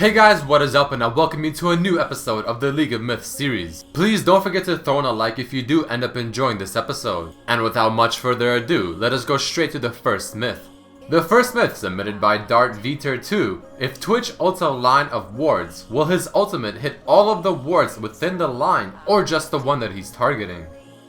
Hey guys, what is up, and I welcome you to a new episode of the League of Myths series. Please don't forget to throw in a like if you do end up enjoying this episode. And without much further ado, let us go straight to the first myth. The first myth, submitted by Dart Viter 2. If Twitch ults a line of wards, will his ultimate hit all of the wards within the line or just the one that he's targeting?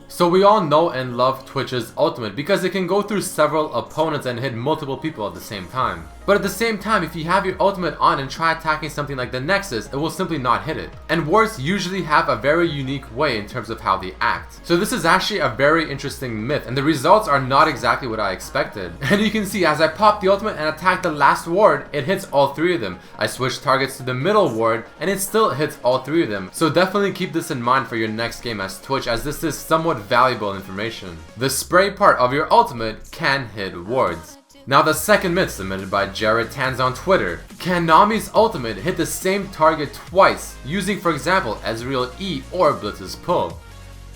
So we all know and love Twitch's ultimate because it can go through several opponents and hit multiple people at the same time. But at the same time, if you have your ultimate on and try attacking something like the Nexus, it will simply not hit it. And wards usually have a very unique way in terms of how they act. So this is actually a very interesting myth, and the results are not exactly what I expected. And you can see as I pop the ultimate and attack the last ward, it hits all three of them. I switch targets to the middle ward and it still hits all three of them. So definitely keep this in mind for your next game as Twitch, as this is somewhat valuable information. The spray part of your ultimate can hit wards. Now the second myth, submitted by Jared Tanz on Twitter. Can Nami's ultimate hit the same target twice, using for example Ezreal E or Blitz's pull?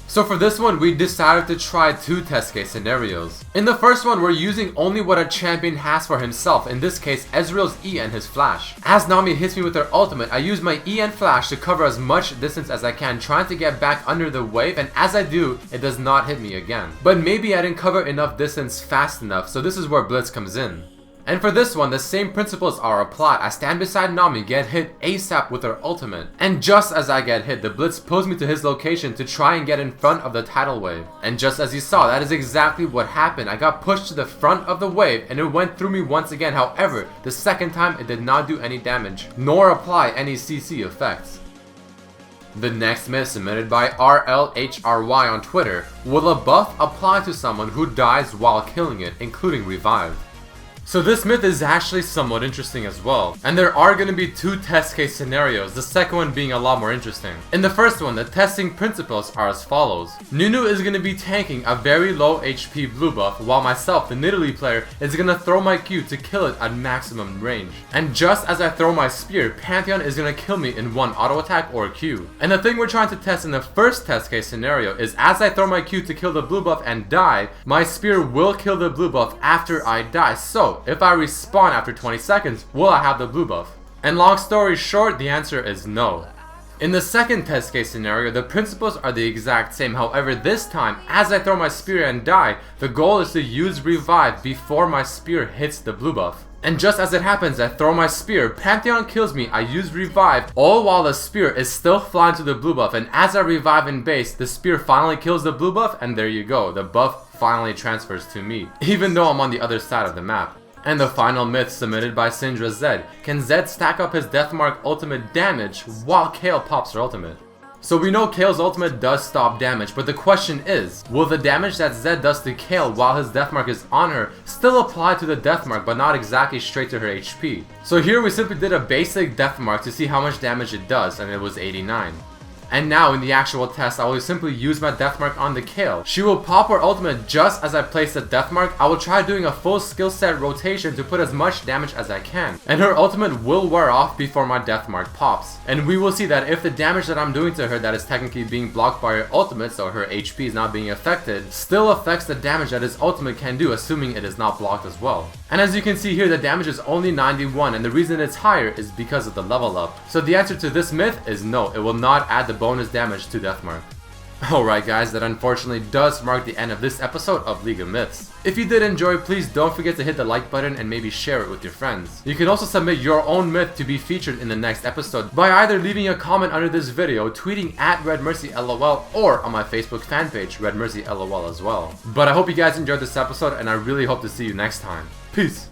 So for this one, we decided to try two test case scenarios. In the first one, we're using only what a champion has for himself, in this case Ezreal's E and his flash. As Nami hits me with her ultimate, I use my E and flash to cover as much distance as I can, trying to get back under the wave, and as I do, it does not hit me again. But maybe I didn't cover enough distance fast enough, so this is where Blitz comes in. And for this one, the same principles are applied. I stand beside Nami, get hit ASAP with her ultimate. And just as I get hit, the Blitz pulls me to his location to try and get in front of the tidal wave. And just as you saw, that is exactly what happened. I got pushed to the front of the wave and it went through me once again. However, the second time it did not do any damage, nor apply any CC effects. The next myth, submitted by RLHRY on Twitter. Will a buff apply to someone who dies while killing it, including revive? So this myth is actually somewhat interesting as well, and there are going to be two test case scenarios, the second one being a lot more interesting. In the first one, the testing principles are as follows. Nunu is going to be tanking a very low HP blue buff, while myself, the Nidalee player, is going to throw my Q to kill it at maximum range. And just as I throw my spear, Pantheon is going to kill me in one auto attack or Q. And the thing we're trying to test in the first test case scenario is as I throw my Q to kill the blue buff and die, my spear will kill the blue buff after I die. So if I respawn after 20 seconds, will I have the blue buff? And long story short, the answer is no. In the second test case scenario, the principles are the exact same. However, this time, as I throw my spear and die, the goal is to use revive before my spear hits the blue buff. And just as it happens, I throw my spear, Pantheon kills me, I use revive, all while the spear is still flying to the blue buff, and as I revive in base, the spear finally kills the blue buff, and there you go, the buff finally transfers to me, even though I'm on the other side of the map. And the final myth, submitted by Syndra Zed. Can Zed stack up his Deathmark ultimate damage while Kayle pops her ultimate? So we know Kayle's ultimate does stop damage, but the question is, will the damage that Zed does to Kayle while his Deathmark is on her still apply to the Deathmark, but not exactly straight to her HP? So here we simply did a basic Deathmark to see how much damage it does, and it was 89. And now in the actual test, I will simply use my Deathmark on the Kayle. She will pop her ultimate just as I place the Deathmark. I will try doing a full skill set rotation to put as much damage as I can. And her ultimate will wear off before my Deathmark pops. And we will see that if the damage that I'm doing to her that is technically being blocked by her ultimate, so her HP is not being affected, still affects the damage that his ultimate can do, assuming it is not blocked as well. And as you can see here, the damage is only 91, and the reason it's higher is because of the level up. So the answer to this myth is no, it will not add the bonus damage to Deathmark. Alright guys, that unfortunately does mark the end of this episode of League of Myths. If you did enjoy, please don't forget to hit the like button and maybe share it with your friends. You can also submit your own myth to be featured in the next episode by either leaving a comment under this video, tweeting at RedmercyLOL, or on my Facebook fan page, RedmercyLOL as well. But I hope you guys enjoyed this episode, and I really hope to see you next time. Peace!